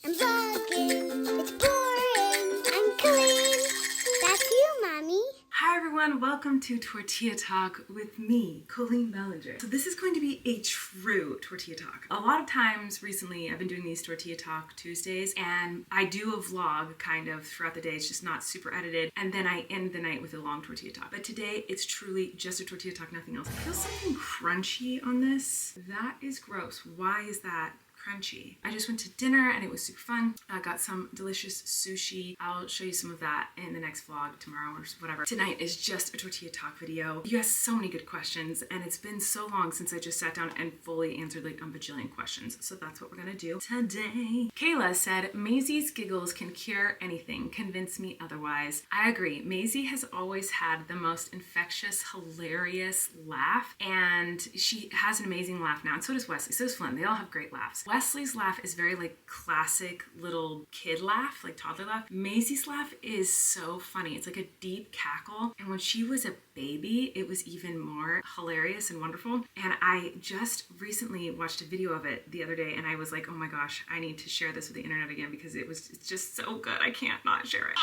I'm vlogging. It's boring. I'm clean. That's you, Mommy. Hi everyone, welcome to Tortilla Talk with me, Colleen Ballinger. So this is going to be a true Tortilla Talk. A lot of times recently I've been doing these Tortilla Talk Tuesdays and I do a vlog kind of throughout the day. It's just not super edited. And then I end the night with a long Tortilla Talk. But today it's truly just a Tortilla Talk, nothing else. I feel something crunchy on this. That is gross. Why is that crunchy? I just went to dinner and it was super fun. I got some delicious sushi. I'll show you some of that in the next vlog tomorrow or whatever. Tonight is just a Tortilla Talk video. You asked so many good questions and it's been so long since I just sat down and fully answered like a bajillion questions. So that's what we're gonna do today. Kayla said, Maisie's giggles can cure anything. Convince me otherwise. I agree. Maisie has always had the most infectious, hilarious laugh, and she has an amazing laugh now. And so does Wesley. So does Flynn. They all have great laughs. Wesley's laugh is very like classic little kid laugh, like toddler laugh. Maisie's laugh is so funny. It's like a deep cackle. And when she was a baby, it was even more hilarious and wonderful. And I just recently watched a video of it the other day and I was like, oh my gosh, I need to share this with the internet again because it's just so good. I can't not share it.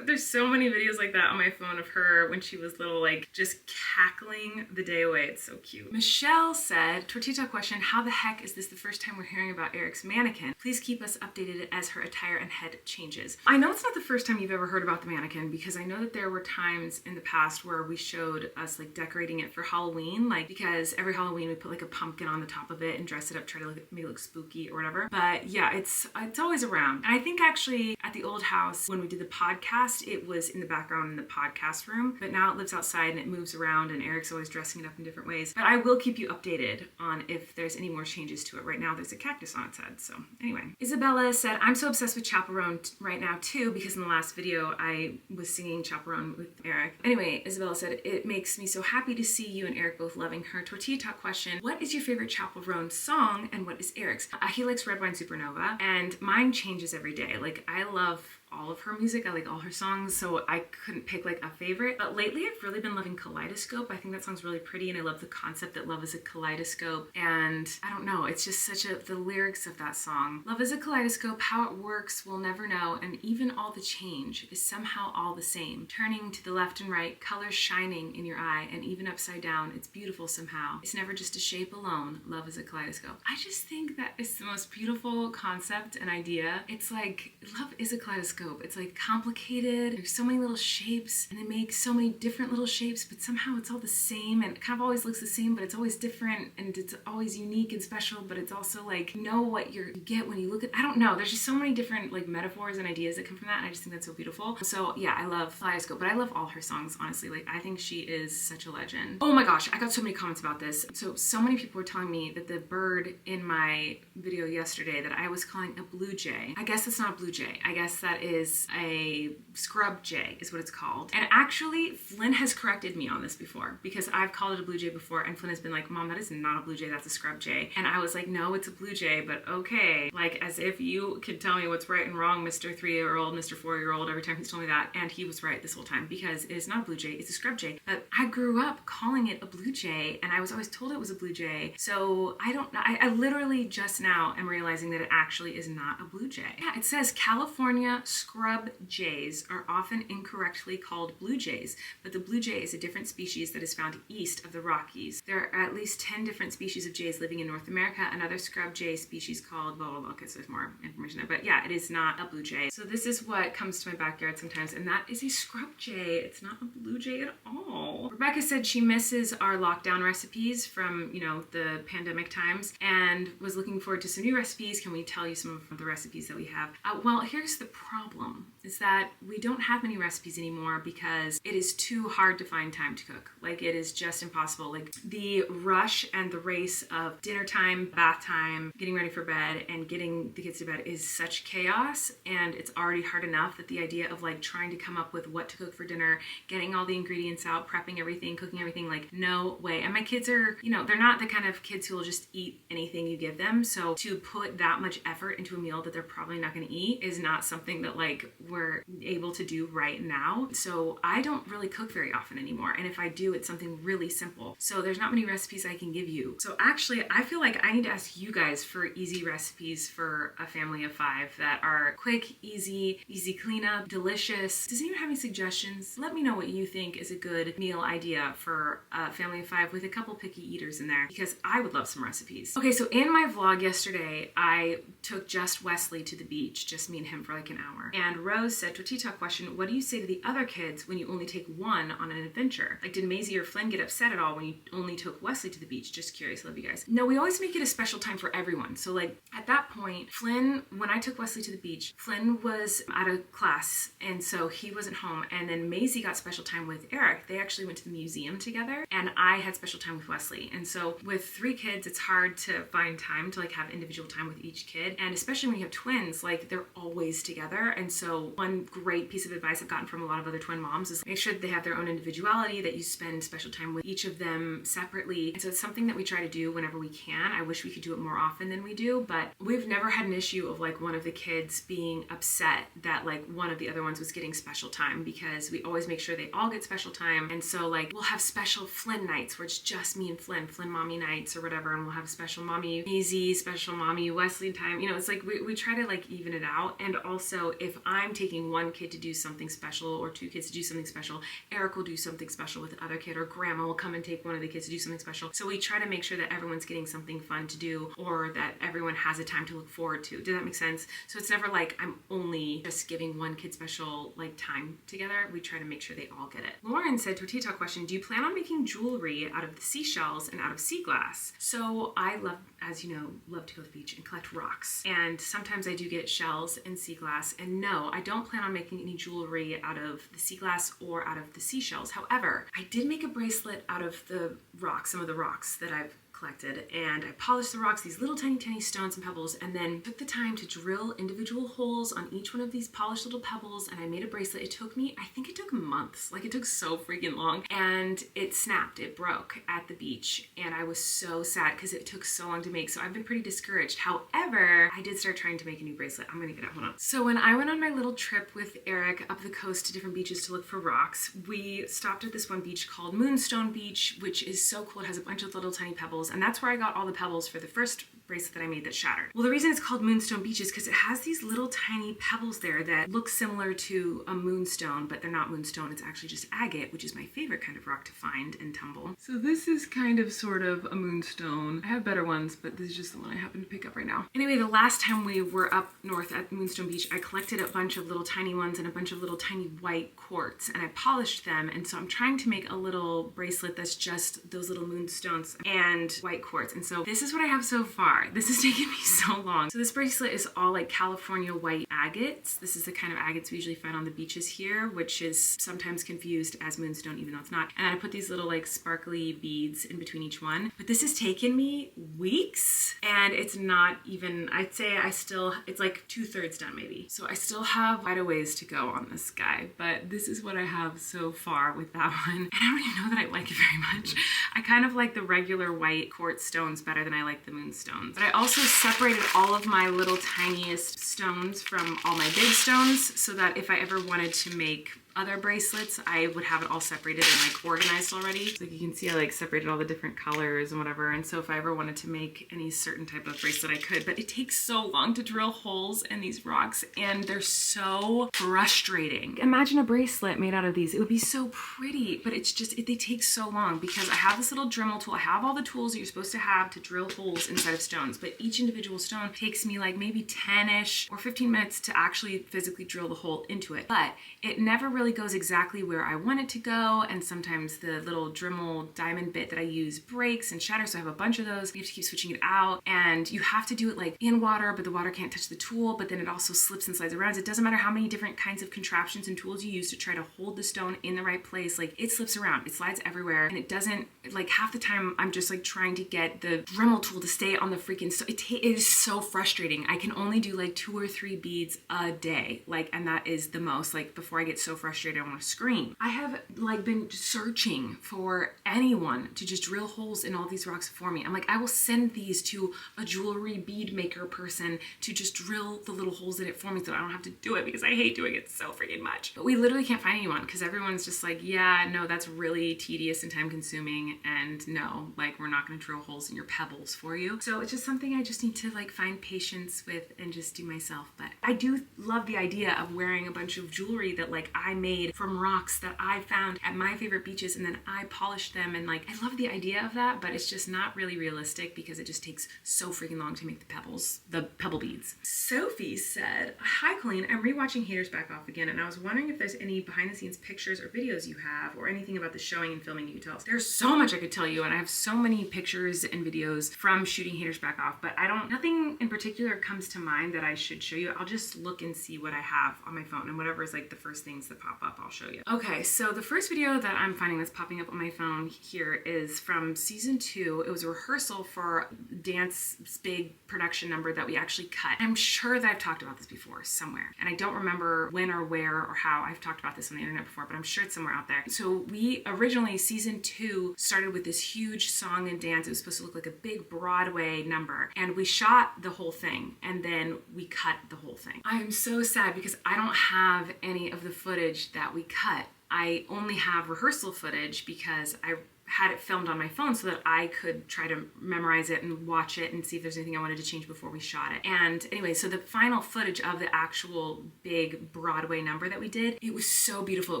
There's so many videos like that on my phone of her when she was little, like just cackling the day away. It's so cute. Michelle said, Tortilla Talk question, how the heck is this the first time we're hearing about Eric's mannequin? Please keep us updated as her attire and head changes. I know it's not the first time you've ever heard about the mannequin because I know that there were times in the past where we showed us like decorating it for Halloween, like because every Halloween we put like a pumpkin on the top of it and dress it up, try to make it look spooky or whatever. But yeah, it's always around. And I think actually at the old house when we did the podcast, it was in the background in the podcast room, but now it lives outside and it moves around and Eric's always dressing it up in different ways. But I will keep you updated on if there's any more changes to it. Right now there's a cactus on its head, so anyway. Isabella said, I'm so obsessed with Chaperone right now too because in the last video I was singing Chaperone with Eric. Anyway, Isabella said, it makes me so happy to see you and Eric both loving her. Tortilla Talk question, what is your favorite Chaperone song and what is Eric's? He likes Red Wine Supernova and mine changes every day. Like I love all of her music. I like all her songs, so I couldn't pick like a favorite. But lately I've really been loving Kaleidoscope. I think that song's really pretty and I love the concept that love is a kaleidoscope. And I don't know, it's just the lyrics of that song. Love is a kaleidoscope, how it works we'll never know, and even all the change is somehow all the same. Turning to the left and right, colors shining in your eye, and even upside down, it's beautiful somehow. It's never just a shape alone, love is a kaleidoscope. I just think that it's the most beautiful concept and idea. It's like, love is a kaleidoscope. It's like complicated. There's so many little shapes and they make so many different little shapes, but somehow it's all the same and it kind of always looks the same, but it's always different and it's always unique and special, but it's also like, know what you get when you look at, I don't know. There's just so many different like metaphors and ideas that come from that. And I just think that's so beautiful. So yeah, I love Kaleidoscope, but I love all her songs, honestly. Like I think she is such a legend. Oh my gosh, I got so many comments about this. So many people were telling me that the bird in my video yesterday that I was calling a blue jay. I guess that's not a blue jay. I guess that is a scrub jay is what it's called. And actually Flynn has corrected me on this before because I've called it a blue jay before and Flynn has been like, Mom, that is not a blue jay, that's a scrub jay. And I was like, no, it's a blue jay, but okay. Like as if you could tell me what's right and wrong, Mr. 3-year-old, Mr. 4-year-old, every time he's told me that. And he was right this whole time because it is not a blue jay, it's a scrub jay. But I grew up calling it a blue jay and I was always told it was a blue jay. So I don't know, I literally just now am realizing that it actually is not a blue jay. Yeah, it says California scrub jays are often incorrectly called blue jays, but the blue jay is a different species that is found east of the Rockies. There are at least 10 different species of jays living in North America. Another scrub jay species called blah, blah, blah, because there's more information there. But yeah, it is not a blue jay. So this is what comes to my backyard sometimes, and that is a scrub jay. It's not a blue jay at all. Rebecca said she misses our lockdown recipes from, you know, the pandemic times and was looking forward to some new recipes. Can we tell you some of the recipes that we have? Well, here's the problem. is that we don't have many recipes anymore because it is too hard to find time to cook. Like, it is just impossible. Like, the rush and the race of dinner time, bath time, getting ready for bed, and getting the kids to bed is such chaos, and it's already hard enough that the idea of like trying to come up with what to cook for dinner, getting all the ingredients out, prepping everything, cooking everything, like, no way. And my kids are, you know, they're not the kind of kids who will just eat anything you give them, so to put that much effort into a meal that they're probably not going to eat is not something that like we're able to do right now. So I don't really cook very often anymore, and if I do, it's something really simple. So there's not many recipes I can give you. So actually, I feel like I need to ask you guys for easy recipes for a family of 5 that are quick, easy cleanup, delicious. Does anyone have any suggestions? Let me know what you think is a good meal idea for a family of 5 with a couple picky eaters in there, because I would love some recipes. Okay, so in my vlog yesterday, I took just Wesley to the beach, just me and him for like an hour. And Rose said, tortilla question, what do you say to the other kids when you only take one on an adventure? Like, did Maisie or Flynn get upset at all when you only took Wesley to the beach? Just curious, love you guys. No, we always make it a special time for everyone. So like at that point, Flynn, when I took Wesley to the beach, Flynn was out of class, and so he wasn't home. And then Maisie got special time with Eric. They actually went to the museum together, and I had special time with Wesley. And so with 3 kids, it's hard to find time to like have individual time with each kid. And especially when you have twins, like they're always together. And so one great piece of advice I've gotten from a lot of other twin moms is make sure that they have their own individuality, that you spend special time with each of them separately. And so it's something that we try to do whenever we can. I wish we could do it more often than we do, but we've never had an issue of like one of the kids being upset that like one of the other ones was getting special time, because we always make sure they all get special time. And so like we'll have special Flynn nights where it's just me and Flynn mommy nights or whatever, and we'll have special mommy Maisie, special mommy Wesley time. You know, it's like we try to like even it out. And also, if I'm taking one kid to do something special or 2 kids to do something special, Eric will do something special with the other kid, or grandma will come and take one of the kids to do something special. So we try to make sure that everyone's getting something fun to do, or that everyone has a time to look forward to. Does that make sense? So it's never like I'm only just giving one kid special like time together. We try to make sure they all get it. Lauren said, tortilla question, do you plan on making jewelry out of the seashells and out of sea glass? So I love, as you know, love to go to the beach and collect rocks. And sometimes I do get shells and sea glass. And no, I don't plan on making any jewelry out of the sea glass or out of the seashells. However, I did make a bracelet out of the rocks, some of the rocks that I've collected, and I polished the rocks, these little tiny stones and pebbles, and then took the time to drill individual holes on each one of these polished little pebbles, and I made a bracelet. It took me, I think it took months, like it took so freaking long, and it snapped, it broke at the beach, and I was so sad because it took so long to make, so I've been pretty discouraged. However, I did start trying to make a new bracelet. I'm gonna get it, hold on. So when I went on my little trip with Eric up the coast to different beaches to look for rocks, we stopped at this one beach called Moonstone Beach, which is so cool. It has a bunch of little tiny pebbles, and that's where I got all the pebbles for the first bracelet that I made that shattered. Well, the reason it's called Moonstone Beach is because it has these little tiny pebbles there that look similar to a moonstone, but they're not moonstone. It's actually just agate, which is my favorite kind of rock to find and tumble. So this is kind of sort of a moonstone. I have better ones, but this is just the one I happen to pick up right now. Anyway, the last time we were up north at Moonstone Beach, I collected a bunch of little tiny ones and a bunch of little tiny white quartz, and I polished them. And so I'm trying to make a little bracelet that's just those little moonstones and white quartz. And so this is what I have so far. This has taken me so long. So this bracelet is all like California white agates. This is the kind of agates we usually find on the beaches here, which is sometimes confused as moonstone, even though it's not. And I put these little like sparkly beads in between each one. But this has taken me weeks, and it's not even, I'd say it's like 2/3 done maybe. So I still have quite a ways to go on this guy, but this is what I have so far with that one. And I don't even know that I like it very much. I kind of like the regular white quartz stones better than I like the moonstones. But I also separated all of my little tiniest stones from all my big stones, so that if I ever wanted to make other bracelets, I would have it all separated and like organized already. So like you can see I like separated all the different colors and whatever, and so if I ever wanted to make any certain type of bracelet I could, but it takes so long to drill holes in these rocks and they're so frustrating. Imagine a bracelet made out of these. It would be so pretty, but it's just, they take so long because I have this little Dremel tool. I have all the tools that you're supposed to have to drill holes inside of stones, but each individual stone takes me like maybe 10-ish or 15 minutes to actually physically drill the hole into it. But it never really really goes exactly where I want it to go, and sometimes the little Dremel diamond bit that I use breaks and shatters, so I have a bunch of those. You have to keep switching it out, and you have to do it like in water, but the water can't touch the tool, but then it also slips and slides around. It doesn't matter how many different kinds of contraptions and tools you use to try to hold the stone in the right place, like it slips around, it slides everywhere, and it doesn't, like half the time I'm just like trying to get the Dremel tool to stay on the freaking stone. It is so frustrating. I can only do like 2 or 3 beads a day, like, and that is the most. Like before I get so frustrated I want to scream. I have like been searching for anyone to just drill holes in all these rocks for me. I'm like, I will send these to a jewelry bead maker person to just drill the little holes in it for me so I don't have to do it, because I hate doing it so freaking much. But we literally can't find anyone because everyone's just like, yeah, no, that's really tedious and time consuming, and no, like we're not going to drill holes in your pebbles for you. So it's just something I just need to like find patience with and just do myself. But I do love the idea of wearing a bunch of jewelry that like I made from rocks that I found at my favorite beaches, and then I polished them, and like I love the idea of that, but it's just not really realistic because it just takes so freaking long to make the pebble beads. Sophie said, hi Colleen, I'm rewatching Haters Back Off again, and I was wondering if there's any behind the scenes pictures or videos you have, or anything about the showing and filming you could tell us. There's so much I could tell you, and I have so many pictures and videos from shooting Haters Back Off, but nothing in particular comes to mind that I should show you. I'll just look and see what I have on my phone, and whatever is like the first things that pop up, I'll show you. Okay, so the first video that I'm finding that's popping up on my phone here is from season 2. It was a rehearsal for Dance's big production number that we actually cut. I'm sure that I've talked about this before somewhere, and I don't remember when or where or how I've talked about this on the internet before, but I'm sure it's somewhere out there. So we originally, season 2 started with this huge song and dance. It was supposed to look like a big Broadway number, and we shot the whole thing, and then we cut the whole thing. I am so sad because I don't have any of the footage that we cut. I only have rehearsal footage because I had it filmed on my phone so that I could try to memorize it and watch it and see if there's anything I wanted to change before we shot it. And anyway, so the final footage of the actual big Broadway number that we did, it was so beautiful. It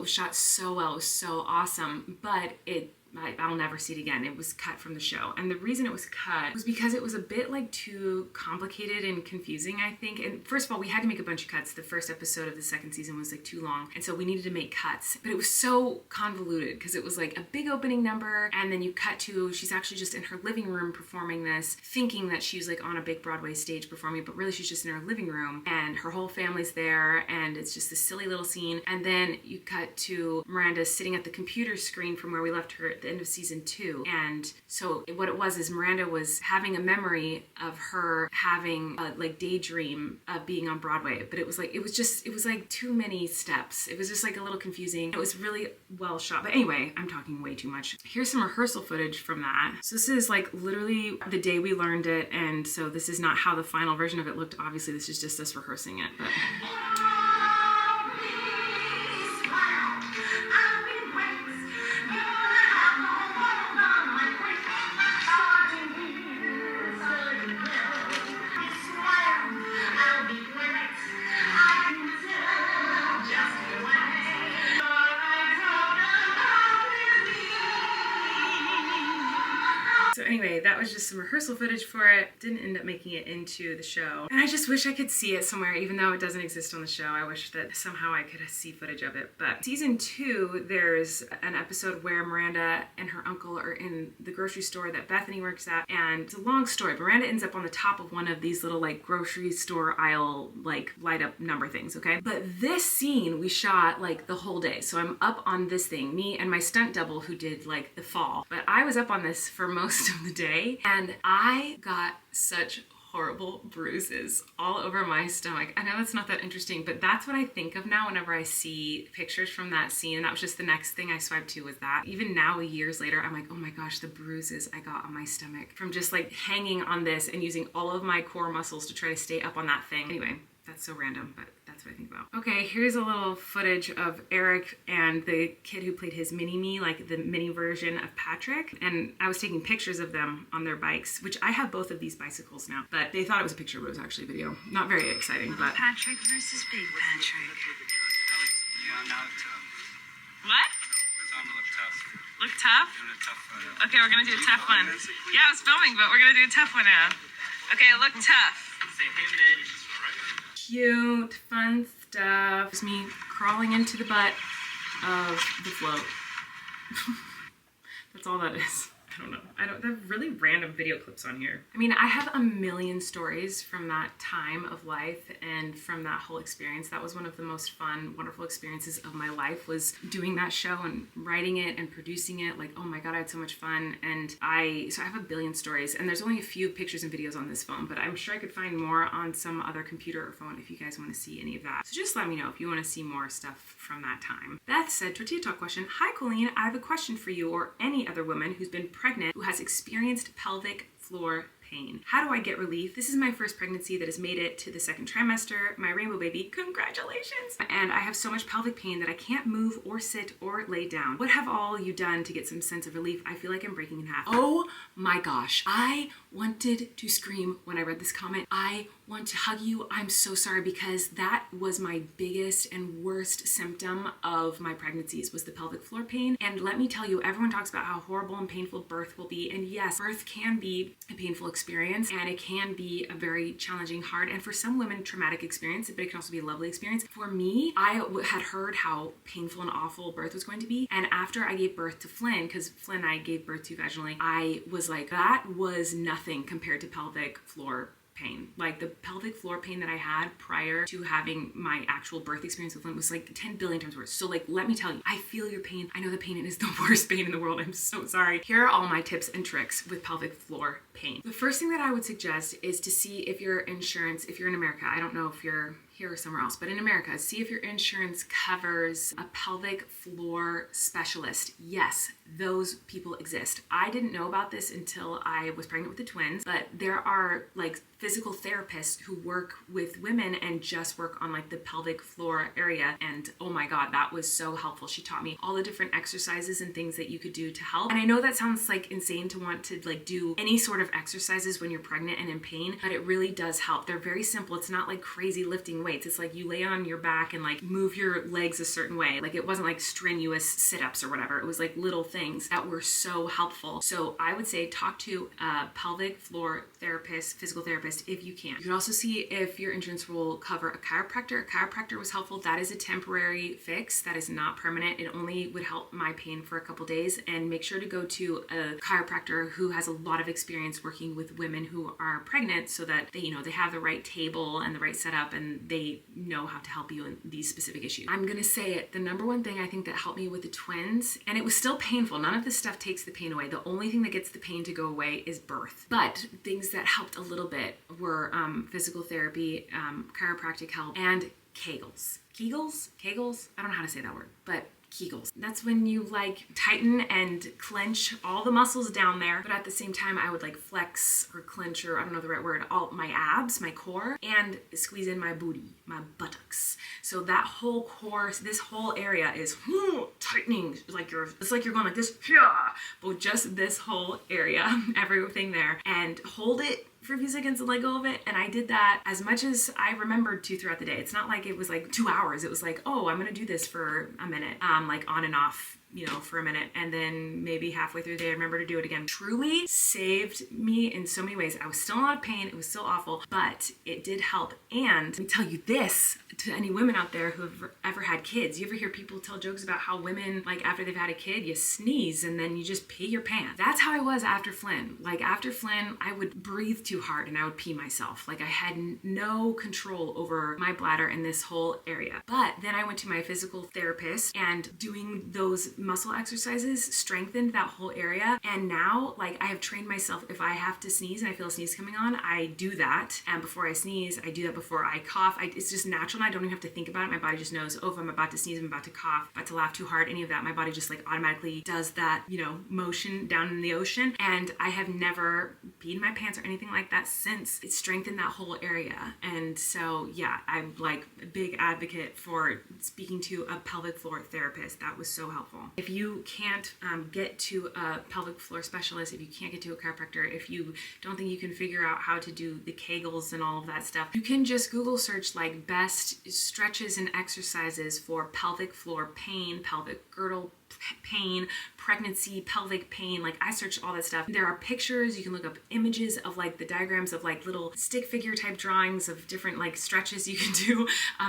was shot so well. It was so awesome, but I'll never see it again. It was cut from the show. And the reason it was cut was because it was a bit like too complicated and confusing, I think. And first of all, we had to make a bunch of cuts. The first episode of the second season was like too long, and so we needed to make cuts. But it was so convoluted because it was like a big opening number, and then you cut to, she's actually just in her living room performing this, thinking that she was like on a big Broadway stage performing, but really she's just in her living room, and her whole family's there, and it's just this silly little scene. And then you cut to Miranda sitting at the computer screen from where we left her at the end of season 2. And so what it was is Miranda was having a memory of her having a like daydream of being on Broadway, but it was like too many steps. It was just like a little confusing. It was really well shot. But anyway, I'm talking way too much. Here's some rehearsal footage from that. So this is like literally the day we learned it, and so this is not how the final version of it looked. Obviously, this is just us rehearsing it, but so anyway, that was just some rehearsal footage for it. Didn't end up making it into the show. And I just wish I could see it somewhere, even though it doesn't exist on the show. I wish that somehow I could see footage of it. But season 2, there's an episode where Miranda and her uncle are in the grocery store that Bethany works at. And it's a long story. Miranda ends up on the top of one of these little like grocery store aisle, like light up number things, okay? But this scene we shot like the whole day. So I'm up on this thing, me and my stunt double who did like the fall. But I was up on this for most of the day, and I got such horrible bruises all over my stomach. I know that's not that interesting, but that's what I think of now whenever I see pictures from that scene. And that was just the next thing I swiped to was that. Even now, years later, I'm like, oh my gosh, the bruises I got on my stomach from just like hanging on this and using all of my core muscles to try to stay up on that thing. Anyway, that's so random, but that's what I think about. Okay, here's a little footage of Eric and the kid who played his mini-me, like the mini version of Patrick. And I was taking pictures of them on their bikes, which I have both of these bicycles now, but they thought it was a picture, but it was actually a video. Not very exciting, but. Patrick versus Big Patrick. What? Look tough? Okay, we're gonna do a tough one. Yeah, I was filming, but we're gonna do a tough one now. Okay, look tough. Cute, fun stuff. It's me crawling into the butt of the float. That's all that is. I don't know. They have really random video clips on here. I mean, I have a million stories from that time of life and from that whole experience. That was one of the most fun, wonderful experiences of my life, was doing that show and writing it and producing it. Like, oh my God, I had so much fun. And so I have a billion stories, and there's only a few pictures and videos on this phone, but I'm sure I could find more on some other computer or phone if you guys want to see any of that. So just let me know if you want to see more stuff from that time. Beth said, Tortilla Talk question. Hi, Colleen. I have a question for you or any other woman who's been pregnant who has experienced pelvic floor pain. How do I get relief? This is my first pregnancy that has made it to the second trimester. My rainbow baby, congratulations! And I have so much pelvic pain that I can't move or sit or lay down. What have all you done to get some sense of relief? I feel like I'm breaking in half. Oh my gosh. I wanted to scream when I read this comment. I want to hug you. I'm so sorry, because that was my biggest and worst symptom of my pregnancies, was the pelvic floor pain. And let me tell you, everyone talks about how horrible and painful birth will be. And yes, birth can be a painful experience, and it can be a very challenging, hard, and for some women, traumatic experience, but it can also be a lovely experience. For me, I had heard how painful and awful birth was going to be. And after I gave birth to Flynn, because Flynn I gave birth to vaginally, I was like, that was nothing compared to pelvic floor pain. Like, the pelvic floor pain that I had prior to having my actual birth experience with Flynn was like 10 billion times worse. So like, let me tell you, I feel your pain. I know the pain is the worst pain in the world. I'm so sorry. Here are all my tips and tricks with pelvic floor pain. The first thing that I would suggest is to see if your insurance, if you're in America, I don't know if you're here or somewhere else, but in America, see if your insurance covers a pelvic floor specialist. Yes, those people exist. I didn't know about this until I was pregnant with the twins, but there are like physical therapists who work with women and just work on like the pelvic floor area. And oh my God, that was so helpful. She taught me all the different exercises and things that you could do to help. And I know that sounds like insane to want to like do any sort of exercises when you're pregnant and in pain, but it really does help. They're very simple. It's not like crazy lifting weights. It's like you lay on your back and like move your legs a certain way. Like, it wasn't like strenuous sit-ups or whatever. It was like little things that were so helpful. So I would say talk to a pelvic floor therapist, physical therapist, if you can. You can also see if your insurance will cover a chiropractor. A chiropractor was helpful. That is a temporary fix. That is not permanent. It only would help my pain for a couple days. And make sure to go to a chiropractor who has a lot of experience working with women who are pregnant, so that they, they have the right table and the right setup, and they know how to help you in these specific issues. I'm gonna say it, the number one thing I think that helped me with the twins, and it was still painful, none of this stuff takes the pain away. The only thing that gets the pain to go away is birth. But things that helped a little bit were physical therapy, chiropractic help, and Kegels. Kegels? I don't know how to say that word, but Kegels. That's when you like tighten and clench all the muscles down there, but at the same time I would like flex or clench, or I don't know the right word, all my abs, my core, and squeeze in my booty, my buttocks. So that whole core, this whole area is tightening, like it's like you're going like this, but just this whole area, everything there, and hold it for a few seconds and let go of it. And I did that as much as I remembered to throughout the day. It's not like it was like 2 hours. It was like, oh, I'm gonna do this for a minute, like on and off, for a minute, and then maybe halfway through the day I remember to do it again. Truly saved me in so many ways. I was still in a lot of pain, it was still awful, but it did help. And let me tell you this, to any women out there who have ever had kids, you ever hear people tell jokes about how women, like after they've had a kid, you sneeze and then you just pee your pants? That's how I was after Flynn. Like after Flynn, I would breathe too hard and I would pee myself. Like I had no control over my bladder in this whole area. But then I went to my physical therapist, and doing those muscle exercises strengthened that whole area. And now, like, I have trained myself, if I have to sneeze and I feel a sneeze coming on, I do that. And before I sneeze, I do that before I cough. It's just natural, and I don't even have to think about it. My body just knows, oh, if I'm about to sneeze, I'm about to cough, about to laugh too hard, any of that, my body just like automatically does that, motion down in the ocean. And I have never peed my pants or anything like that since. It strengthened that whole area. And so, yeah, I'm like a big advocate for speaking to a pelvic floor therapist. That was so helpful. If you can't get to a pelvic floor specialist, if you can't get to a chiropractor, if you don't think you can figure out how to do the Kegels and all of that stuff, you can just Google search like best stretches and exercises for pelvic floor pain, pelvic girdle pain, pregnancy, pelvic pain. Like I searched all that stuff. There are pictures, you can look up images of like the diagrams of like little stick figure type drawings of different like stretches you can do.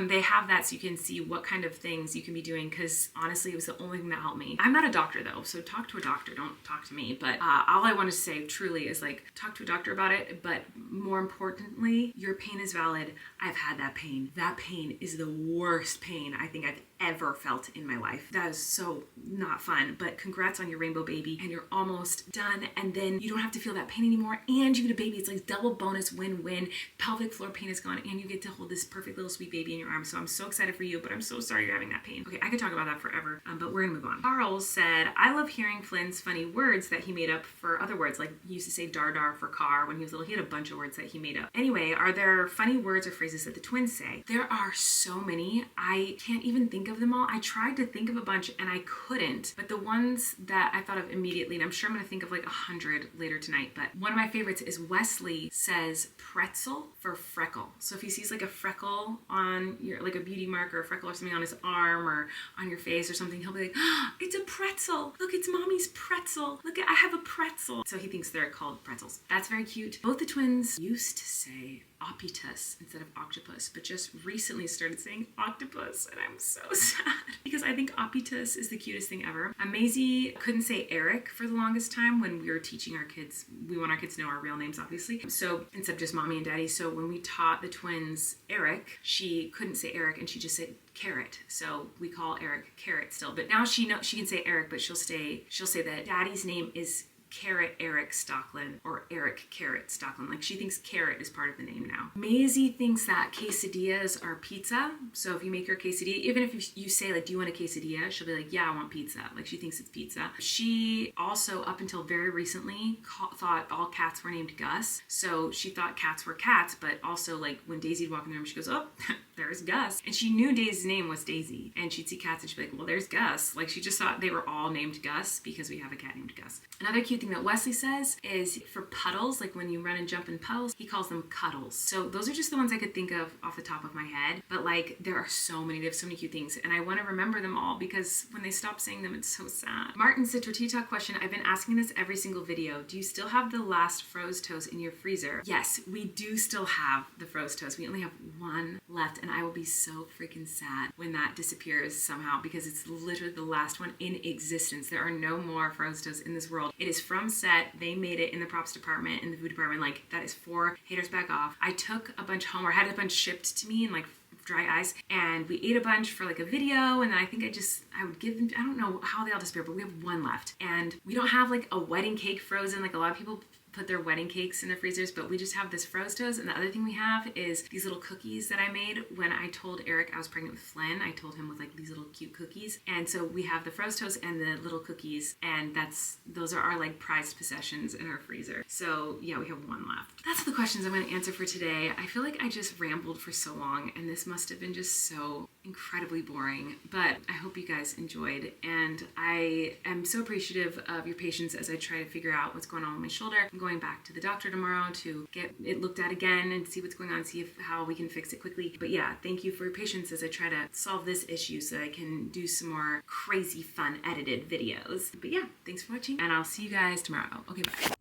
They have that so you can see what kind of things you can be doing, because honestly it was the only thing that helped me. I'm not a doctor though, so talk to a doctor, don't talk to me. But all I want to say truly is like, talk to a doctor about it, but more importantly, your pain is valid. I've had that pain. That pain is the worst pain I think I've ever felt in my life. That is so not fun, but congrats on your rainbow baby, and you're almost done, and then you don't have to feel that pain anymore, and you get a baby. It's like double bonus win-win. Pelvic floor pain is gone, and you get to hold this perfect little sweet baby in your arms. So I'm so excited for you, but I'm so sorry you're having that pain. Okay, I could talk about that forever, but we're gonna move on. Charles said, I love hearing Flynn's funny words that he made up for other words. Like he used to say dar for car when he was little. He had a bunch of words that he made up. Anyway, are there funny words or phrases that the twins say? There are so many. I can't even think of them all. I tried to think of a bunch and I couldn't, but the ones that I thought of immediately, and I'm sure I'm gonna think of like 100 later tonight, but one of my favorites is Wesley says pretzel for freckle. So if he sees like a freckle on your, like a beauty mark or a freckle or something on his arm or on your face or something, he'll be like, oh, it's a pretzel. Look, it's mommy's pretzel. Look, I have a pretzel. So he thinks they're called pretzels. That's very cute. Both the twins used to say oppitus instead of octopus, but just recently started saying octopus, and I'm so sad because I think oppitus is the cutest thing ever. Maisie couldn't say Eric for the longest time when we were teaching our kids. We want our kids to know our real names, obviously. So instead of just mommy and daddy. So when we taught the twins Eric, she couldn't say Eric and she just said Carrot. So we call Eric Carrot still. But now she can say Eric, but she'll say that daddy's name is Carrot Eric Stockland or Eric Carrot Stockland. Like she thinks carrot is part of the name now. Maisie thinks that quesadillas are pizza. So if you make her quesadilla, even if you say like, do you want a quesadilla? She'll be like, yeah, I want pizza. Like she thinks it's pizza. She also, up until very recently, thought all cats were named Gus. So she thought cats were cats, but also like when Daisy'd walk in the room, she goes, oh, there's Gus. And she knew Daisy's name was Daisy. And she'd see cats and she'd be like, well, there's Gus. Like she just thought they were all named Gus because we have a cat named Gus. Another cute thing that Wesley says is for puddles, like when you run and jump in puddles, he calls them cuddles. So those are just the ones I could think of off the top of my head. But like there are so many, they have so many cute things. And I want to remember them all because when they stop saying them, it's so sad. Martin said, tortilla talk question, I've been asking this every single video. Do you still have the last froze toast in your freezer? Yes, we do still have the froze toast. We only have one left, and I will be so freaking sad when that disappears somehow because it's literally the last one in existence. There are no more froze toast in this world. It is from set. They made it in the props department, in the food department. Like that is for haters back off. I took a bunch home, or had a bunch shipped to me in like dry ice, and we ate a bunch for like a video, and then I think I would give them, I don't know how they all disappear, but we have one left. And we don't have like a wedding cake frozen like a lot of people put their wedding cakes in their freezers, but we just have this froze toast. And the other thing we have is these little cookies that I made when I told Eric I was pregnant with Flynn. I told him with like these little cute cookies. And so we have the froze toast and the little cookies, and those are our like prized possessions in our freezer. So yeah, we have one left. That's the questions I'm going to answer for today. I feel like I just rambled for so long, and this must have been just so incredibly boring, but I hope you guys enjoyed, and I am so appreciative of your patience as I try to figure out what's going on with my shoulder. I'm going back to the doctor tomorrow to get it looked at again and see what's going on, see how we can fix it quickly. But yeah, thank you for your patience as I try to solve this issue so I can do some more crazy fun edited videos. But yeah, thanks for watching, and I'll see you guys tomorrow. Okay, bye.